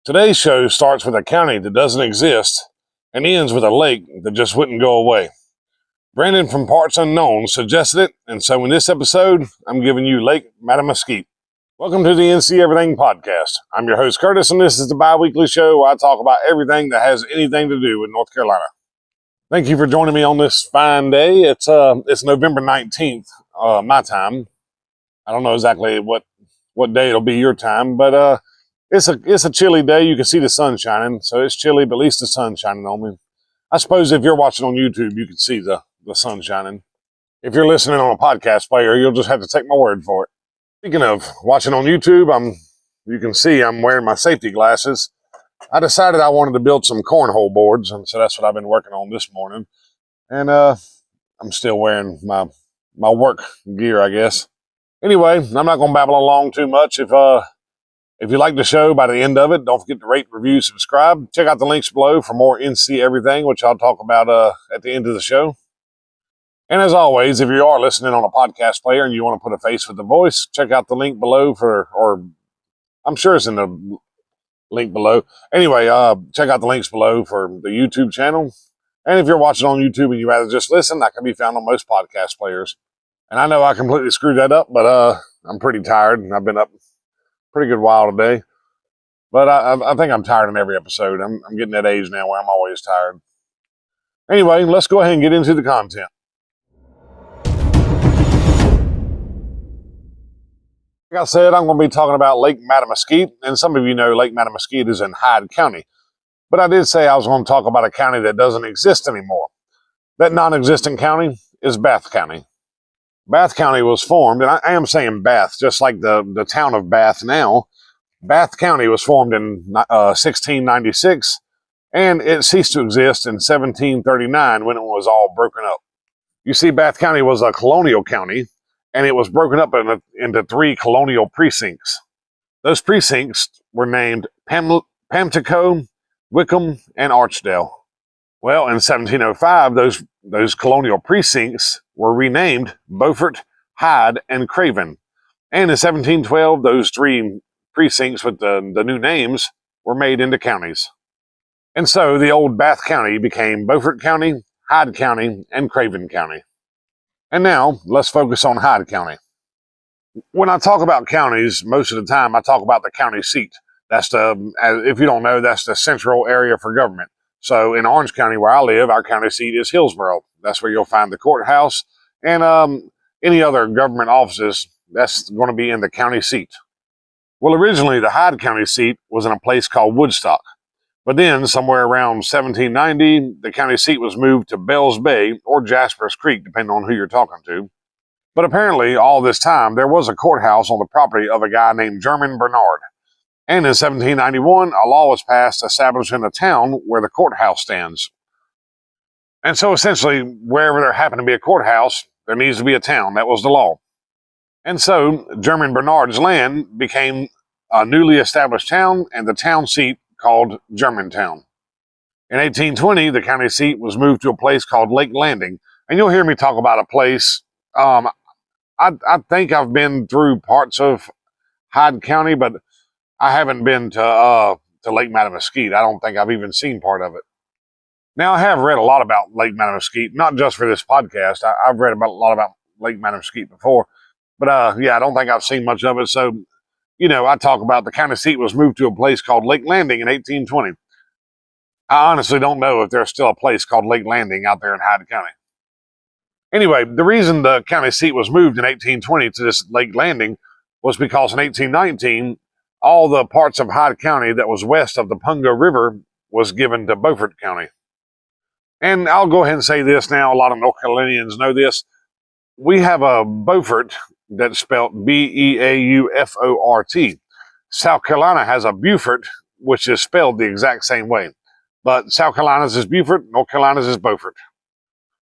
Today's show starts with a county that doesn't exist and ends with a lake that just wouldn't go away. Brandon from Parts Unknown suggested it, and so in this episode, I'm giving you Lake Mattamuskeet. Welcome to the NC Everything podcast. I'm your host, Curtis, and this is the bi-weekly show where I talk about everything that has anything to do with North Carolina. Thank you for joining me on this fine day. It's November 19th, my time. I don't know exactly what day it'll be your time, but it's a chilly day. You can see the sun shining, so it's chilly, but at least the sun's shining on me. I suppose if you're watching on YouTube, you can see the sun shining. If you're listening on a podcast player, you'll just have to take my word for it. Speaking of watching on YouTube, you can see I'm wearing my safety glasses. I decided I wanted to build some cornhole boards, and so that's what I've been working on this morning. And I'm still wearing my work gear, I guess. Anyway, I'm not going to babble along too much. If you like the show, by the end of it, don't forget to rate, review, subscribe. Check out the links below for more NC Everything, which I'll talk about at the end of the show. And as always, if you are listening on a podcast player and you want to put a face with the voice, check out the link below or I'm sure it's in the link below. Anyway, check out the links below for the YouTube channel. And if you're watching on YouTube and you rather just listen, that can be found on most podcast players. And I know I completely screwed that up, but I'm pretty tired, and I've been up a pretty good while today. But I think I'm tired in every episode. I'm getting that age now where I'm always tired. Anyway, let's go ahead and get into the content. Like I said, I'm going to be talking about Lake Mattamuskeet, and some of you know Lake Mattamuskeet is in Hyde County. But I did say I was going to talk about a county that doesn't exist anymore. That non-existent county is Bath County. Bath County was formed, and I am saying Bath, just like the town of Bath now. Bath County was formed in 1696, and it ceased to exist in 1739 when it was all broken up. You see, Bath County was a colonial county, and it was broken up into three colonial precincts. Those precincts were named Pamtico, Wickham, and Archdale. Well, in 1705, those colonial precincts were renamed Beaufort, Hyde, and Craven. And in 1712, those three precincts with the new names were made into counties. And so the old Bath County became Beaufort County, Hyde County, and Craven County. And now, let's focus on Hyde County. When I talk about counties, most of the time I talk about the county seat. That's if you don't know, that's the central area for government. So in Orange County, where I live, our county seat is Hillsborough. That's where you'll find the courthouse and any other government offices. That's going to be in the county seat. Well, originally the Hyde County seat was in a place called Woodstock. But then, somewhere around 1790, the county seat was moved to Bells Bay or Jasper's Creek, depending on who you're talking to. But apparently, all this time, there was a courthouse on the property of a guy named Jermin Bernard. And in 1791, a law was passed establishing a town where the courthouse stands. And so essentially, wherever there happened to be a courthouse, there needs to be a town. That was the law. And so, Jermin Bernard's land became a newly established town, and the town seat called Germantown. In 1820, the county seat was moved to a place called Lake Landing. And you'll hear me talk about a place. I think I've been through parts of Hyde County, but I haven't been to Lake Mattamuskeet. I don't think I've even seen part of it. Now, I have read a lot about Lake Mattamuskeet, not just for this podcast. I've read a lot about Lake Mattamuskeet before. But yeah, I don't think I've seen much of it. So, you know, I talk about the county seat was moved to a place called Lake Landing in 1820. I honestly don't know if there's still a place called Lake Landing out there in Hyde County. Anyway, the reason the county seat was moved in 1820 to this Lake Landing was because in 1819, all the parts of Hyde County that was west of the Pungo River was given to Beaufort County. And I'll go ahead and say this now. A lot of North Carolinians know this. We have a Beaufort that's spelled Beaufort. South Carolina has a Beaufort, which is spelled the exact same way. But South Carolina's is Beaufort, North Carolina's is Beaufort.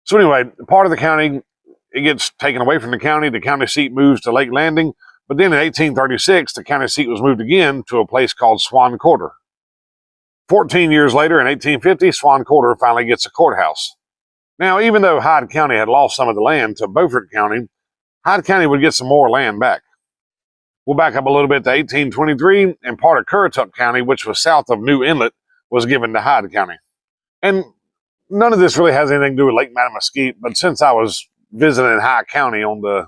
So anyway, part of the county, it gets taken away from the county seat moves to Lake Landing. But then in 1836, the county seat was moved again to a place called Swan Quarter. 14 years later, in 1850, Swan Quarter finally gets a courthouse. Now, even though Hyde County had lost some of the land to Beaufort County, Hyde County would get some more land back. We'll back up a little bit to 1823, and part of Currituck County, which was south of New Inlet, was given to Hyde County. And none of this really has anything to do with Lake Mattamuskeet, but since I was visiting Hyde County on the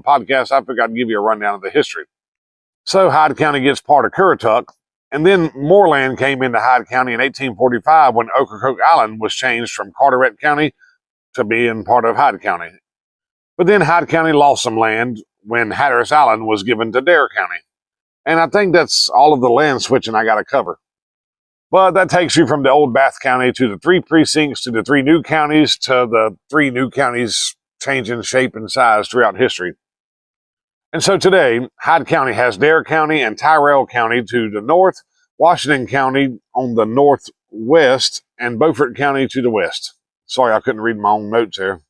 podcast, I figured I'd give you a rundown of the history. So Hyde County gets part of Currituck, and then more land came into Hyde County in 1845 when Ocracoke Island was changed from Carteret County to being part of Hyde County. But then Hyde County lost some land when Hatteras Island was given to Dare County. And I think that's all of the land switching I got to cover. But that takes you from the old Bath County to the 3 precincts to the 3 new counties to the 3 new counties changing shape and size throughout history. And so today, Hyde County has Dare County and Tyrrell County to the north, Washington County on the northwest, and Beaufort County to the west. Sorry, I couldn't read my own notes there.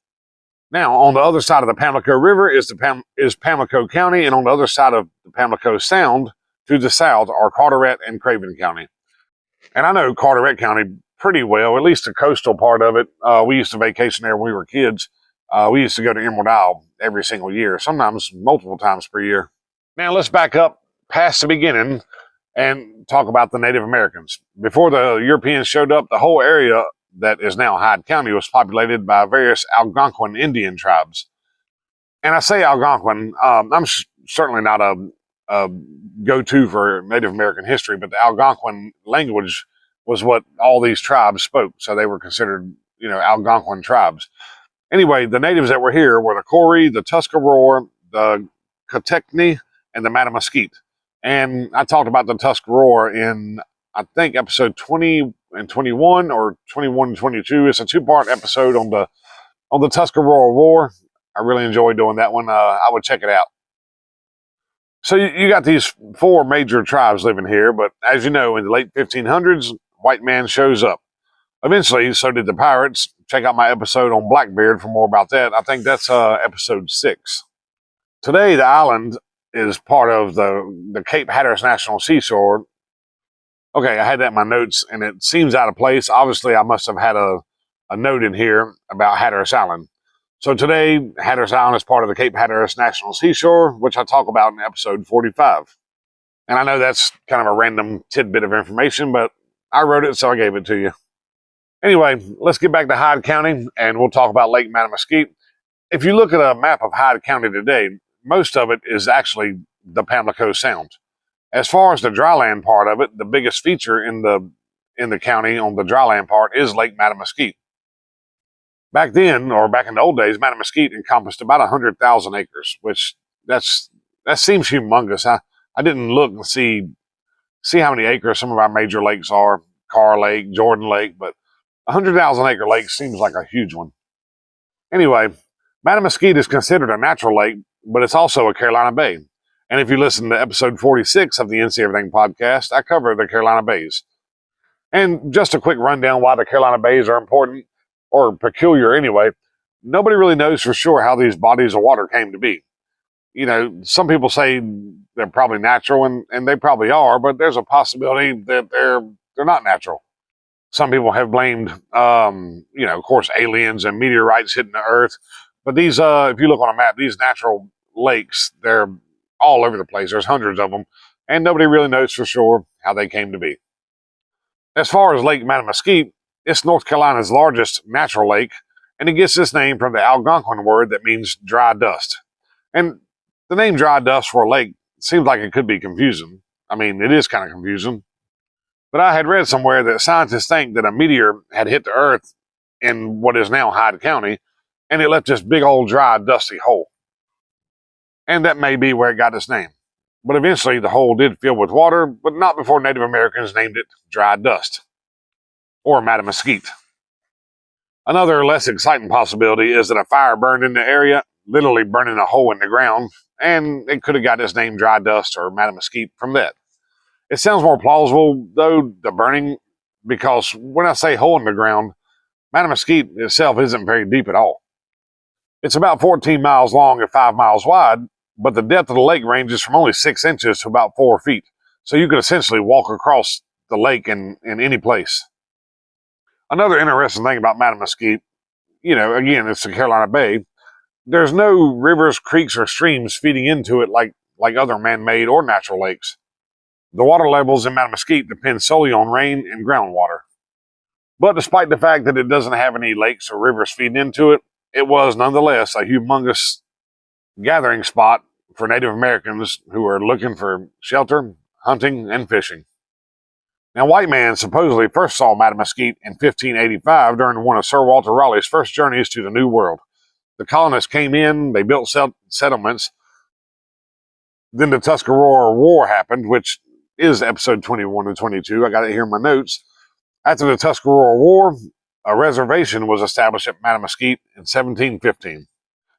Now, on the other side of the Pamlico River is Pamlico County, and on the other side of the Pamlico Sound to the south are Carteret and Craven County. And I know Carteret County pretty well, at least the coastal part of it. We used to vacation there when we were kids. We used to go to Emerald Isle every single year, sometimes multiple times per year. Now let's back up past the beginning and talk about the Native Americans. Before the Europeans showed up, the whole area that is now Hyde County was populated by various Algonquin Indian tribes. And I say Algonquin, I'm certainly not a go-to for Native American history, but the Algonquin language was what all these tribes spoke, so they were considered, Algonquin tribes. Anyway, the natives that were here were the Corey, the Tuscarora, the Cotequini, and the Mattamuskeet. And I talked about the Tuscarora in, I think, episode 20 and 21 or 21 and 22. It's a 2-part episode on the Tuscarora War. I really enjoyed doing that one. I would check it out. So you got these 4 major tribes living here, but as you know, in the late 1500s, white man shows up. Eventually, so did the pirates. Check out my episode on Blackbeard for more about that. I think that's episode 6. Today, the island is part of the Cape Hatteras National Seashore. Okay, I had that in my notes, and it seems out of place. Obviously, I must have had a note in here about Hatteras Island. So today, Hatteras Island is part of the Cape Hatteras National Seashore, which I talk about in episode 45. And I know that's kind of a random tidbit of information, but I wrote it, so I gave it to you. Anyway, let's get back to Hyde County, and we'll talk about Lake Mattamuskeet. If you look at a map of Hyde County today, most of it is actually the Pamlico Sound. As far as the dryland part of it, the biggest feature in the county on the dryland part is Lake Mattamuskeet. Back then, or back in the old days, Mattamuskeet encompassed about 100,000 acres, which that seems humongous. I didn't look and see how many acres some of our major lakes are, Carr Lake, Jordan Lake, but 100,000 acre lake seems like a huge one. Anyway, Mattamuskeet is considered a natural lake, but it's also a Carolina bay. And if you listen to episode 46 of the NC Everything podcast, I cover the Carolina bays. And just a quick rundown why the Carolina bays are important, or peculiar anyway. Nobody really knows for sure how these bodies of water came to be. Some people say they're probably natural, and they probably are, but there's a possibility that they're not natural. Some people have blamed, of course, aliens and meteorites hitting the earth. But these, if you look on a map, these natural lakes, they're all over the place. There's hundreds of them, and nobody really knows for sure how they came to be. As far as Lake Mattamuskeet, it's North Carolina's largest natural lake, and it gets its name from the Algonquin word that means dry dust. And the name dry dust for a lake seems like it could be confusing. I mean, it is kind of confusing. But I had read somewhere that scientists think that a meteor had hit the earth in what is now Hyde County, and it left this big old dry, dusty hole. And that may be where it got its name. But eventually the hole did fill with water, but not before Native Americans named it dry dust, or Mattamuskeet. Another less exciting possibility is that a fire burned in the area, literally burning a hole in the ground, and it could have got its name dry dust or Mattamuskeet from that. It sounds more plausible, though, the burning, because when I say hole in the ground, Mattamuskeet itself isn't very deep at all. It's about 14 miles long and 5 miles wide, but the depth of the lake ranges from only 6 inches to about 4 feet. So you could essentially walk across the lake in any place. Another interesting thing about Mattamuskeet, again, it's the Carolina Bay. There's no rivers, creeks, or streams feeding into it like like other man-made or natural lakes. The water levels in Mattamuskeet depend solely on rain and groundwater. But despite the fact that it doesn't have any lakes or rivers feeding into it, it was nonetheless a humongous gathering spot for Native Americans who were looking for shelter, hunting, and fishing. Now, white man supposedly first saw Mattamuskeet in 1585 during one of Sir Walter Raleigh's first journeys to the New World. The colonists came in, they built settlements. Then the Tuscarora War happened, which is episode 21 and 22. I got it here in my notes. After the Tuscarora War, a reservation was established at Mattamuskeet in 1715.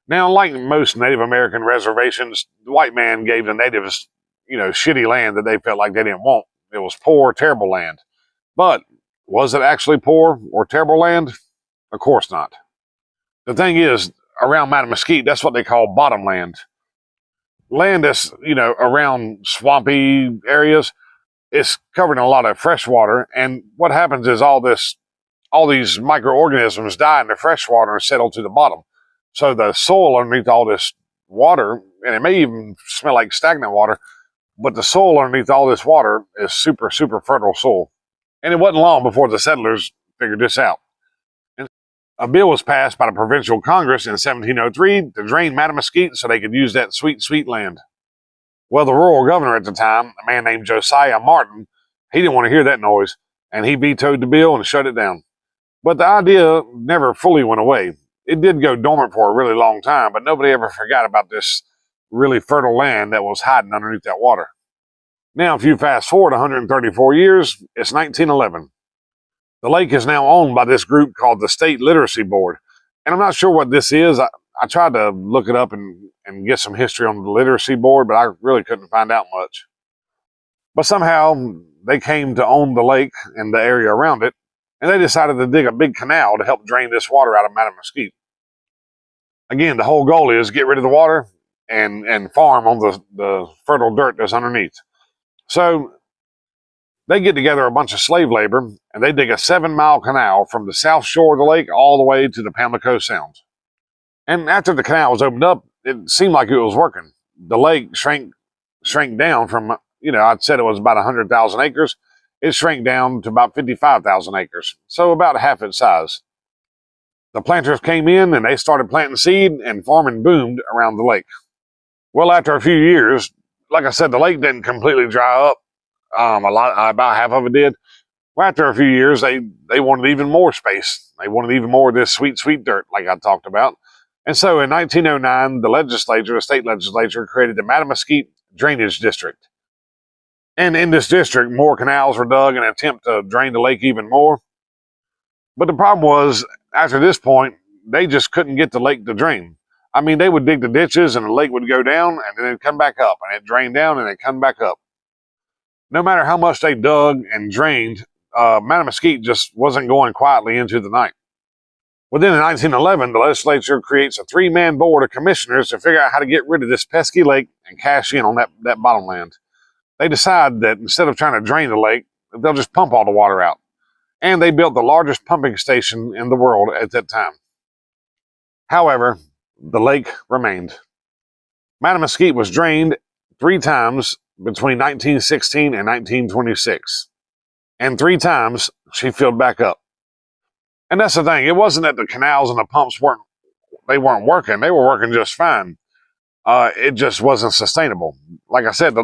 Now, like most Native American reservations, the white man gave the natives, shitty land that they felt like they didn't want. It was poor, terrible land. But was it actually poor or terrible land? Of course not. The thing is, around Mattamuskeet, that's what they call bottom land. Land that's, around swampy areas, it's covered in a lot of fresh water. And what happens is all these microorganisms die in the fresh water and settle to the bottom. So the soil underneath all this water, and it may even smell like stagnant water, but the soil underneath all this water is super, super fertile soil. And it wasn't long before the settlers figured this out. And a bill was passed by the Provincial Congress in 1703 to drain Mattamuskeet so they could use that sweet, sweet land. Well, the rural governor at the time, a man named Josiah Martin, he didn't want to hear that noise, and he vetoed the bill and shut it down. But the idea never fully went away. It did go dormant for a really long time, but nobody ever forgot about this really fertile land that was hiding underneath that water. Now, if you fast forward 134 years, it's 1911. The lake is now owned by this group called the State Literacy Board. And I'm not sure what this is. I tried to look it up and get some history on the Literacy Board, but I really couldn't find out much. But somehow they came to own the lake and the area around it, and they decided to dig a big canal to help drain this water out of Mattamuskeet. Again, the whole goal is get rid of the water and farm on the fertile dirt that's underneath. So they get together a bunch of slave labor, and they dig a 7-mile canal from the south shore of the lake all the way to the Pamlico Sound. And after the canal was opened up, it seemed like it was working. The lake shrank down from, I'd said it was about 100,000 acres. It shrank down to about 55,000 acres, so about half its size. The planters came in and they started planting seed, and farming boomed around the lake. Well, after a few years, like I said, the lake didn't completely dry up. About half of it did. Well, after a few years, they wanted even more space. They wanted even more of this sweet, sweet dirt, like I talked about. And so in 1909, the state legislature, created the Mattamuskeet Drainage District. And in this district, more canals were dug in an attempt to drain the lake even more. But the problem was, after this point, they just couldn't get the lake to drain. I mean, they would dig the ditches and the lake would go down and then it'd come back up, and it'd drain down and it'd come back up. No matter how much they dug and drained, Mattamuskeet just wasn't going quietly into the night. Well, then in 1911, the legislature creates a 3-man board of commissioners to figure out how to get rid of this pesky lake and cash in on that bottomland. They decide that instead of trying to drain the lake, they'll just pump all the water out. And they built the largest pumping station in the world at that time. However, the lake remained. Mattamuskeet was drained 3 times between 1916 and 1926. And 3 times she filled back up. And that's the thing. It wasn't that the canals and the pumps weren't working. They were working just fine. It just wasn't sustainable. Like I said,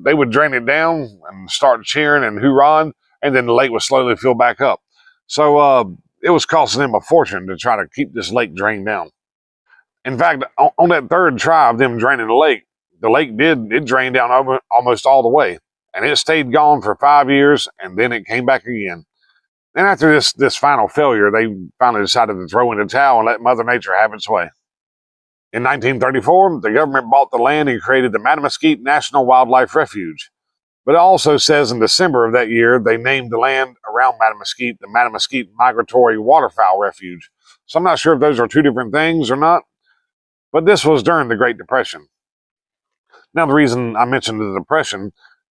they would drain it down and start cheering and hoorahing, and then the lake would slowly fill back up. So it was costing them a fortune to try to keep this lake drained down. In fact, on that 3rd try of them draining the lake it drained down almost all the way. And it stayed gone for 5 years, and then it came back again. And after this final failure, they finally decided to throw in the towel and let Mother Nature have its way. In 1934, the government bought the land and created the Mattamuskeet National Wildlife Refuge. But it also says in December of that year, they named the land around Mattamuskeet the Mattamuskeet Migratory Waterfowl Refuge. So I'm not sure if those are 2 different things or not, but this was during the Great Depression. Now, the reason I mentioned the Depression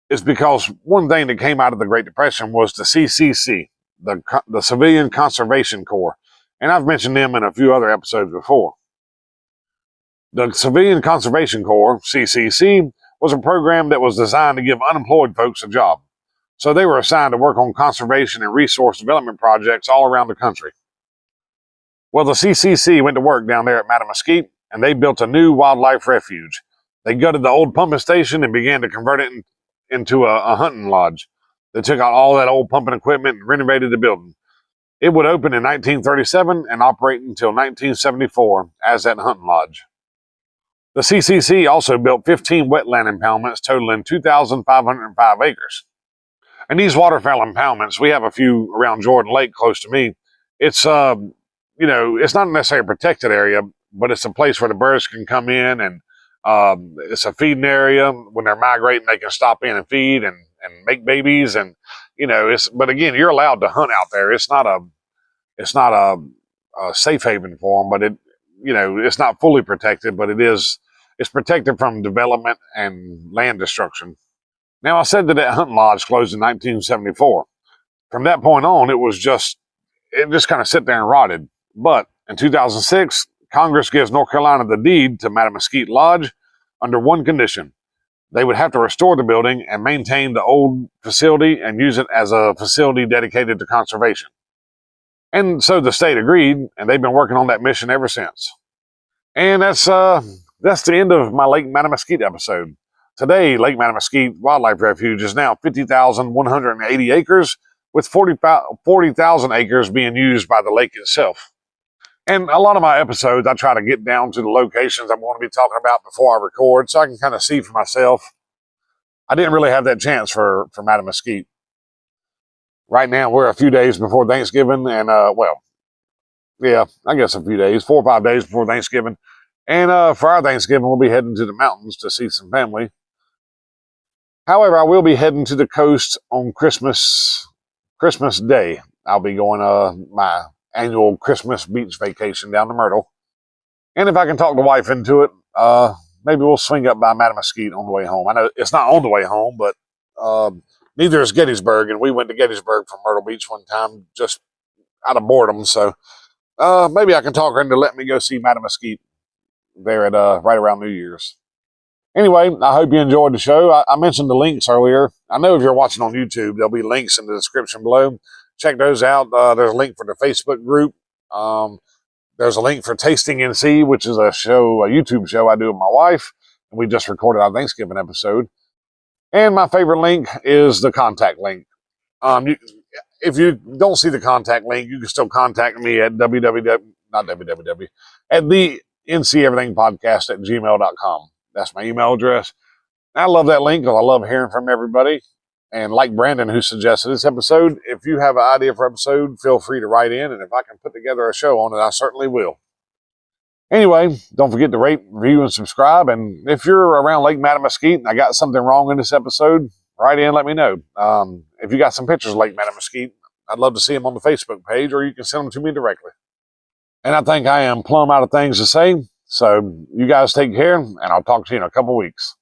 is because one thing that came out of the Great Depression was the CCC, the Civilian Conservation Corps. And I've mentioned them in a few other episodes before. The Civilian Conservation Corps, CCC, was a program that was designed to give unemployed folks a job. So they were assigned to work on conservation and resource development projects all around the country. Well, the CCC went to work down there at Mattamuskeet, and they built a new wildlife refuge. They gutted the old pumping station and began to convert it into a hunting lodge. They took out all that old pumping equipment and renovated the building. It would open in 1937 and operate until 1974 as that hunting lodge. The CCC also built 15 wetland impoundments totaling 2,505 acres. And these waterfowl impoundments, we have a few around Jordan Lake close to me. It's, it's not necessarily a protected area, but it's a place where the birds can come in, and it's a feeding area. When they're migrating, they can stop in and feed and make babies. And, but again, you're allowed to hunt out there. It's not a safe haven for them, but it's not fully protected, but it's protected from development and land destruction. Now, I said that hunting lodge closed in 1974. From that point on, it just kind of sit there and rotted. But in 2006, Congress gives North Carolina the deed to Mattamuskeet Lodge under one condition. They would have to restore the building and maintain the old facility and use it as a facility dedicated to conservation. And so the state agreed, and they've been working on that mission ever since. And that's the end of my Lake Mattamuskeet episode. Today, Lake Mattamuskeet Wildlife Refuge is now 50,180 acres, with 40,000 acres being used by the lake itself. And a lot of my episodes, I try to get down to the locations I'm going to be talking about before I record, so I can kind of see for myself. I didn't really have that chance for Mattamuskeet. Right now, we're a few days before Thanksgiving, and I guess a few days, 4 or 5 days before Thanksgiving. And for our Thanksgiving, we'll be heading to the mountains to see some family. However, I will be heading to the coast on Christmas Day. I'll be going my annual Christmas beach vacation down to Myrtle. And if I can talk the wife into it, maybe we'll swing up by Mattamuskeet on the way home. I know it's not on the way home, but neither is Gettysburg, and we went to Gettysburg from Myrtle Beach one time just out of boredom. So maybe I can talk her into letting me go see Mattamuskeet there at right around New Year's. Anyway, I hope you enjoyed the show. I mentioned the links earlier. I know if you're watching on YouTube, there'll be links in the description below. Check those out. There's a link for the Facebook group. There's a link for Tasting NC, which is a YouTube show I do with my wife. And we just recorded our Thanksgiving episode. And my favorite link is the contact link. If you don't see the contact link, you can still contact me at at the ncEverythingPodcast@gmail.com. That's my email address. I love that link because I love hearing from everybody. And like Brandon, who suggested this episode, if you have an idea for an episode, feel free to write in. And if I can put together a show on it, I certainly will. Anyway, don't forget to rate, review, and subscribe. And if you're around Lake Mattamuskeet and I got something wrong in this episode, write in and let me know. If you got some pictures of Lake Mattamuskeet, I'd love to see them on the Facebook page, or you can send them to me directly. And I think I am plumb out of things to say. So you guys take care, and I'll talk to you in a couple weeks.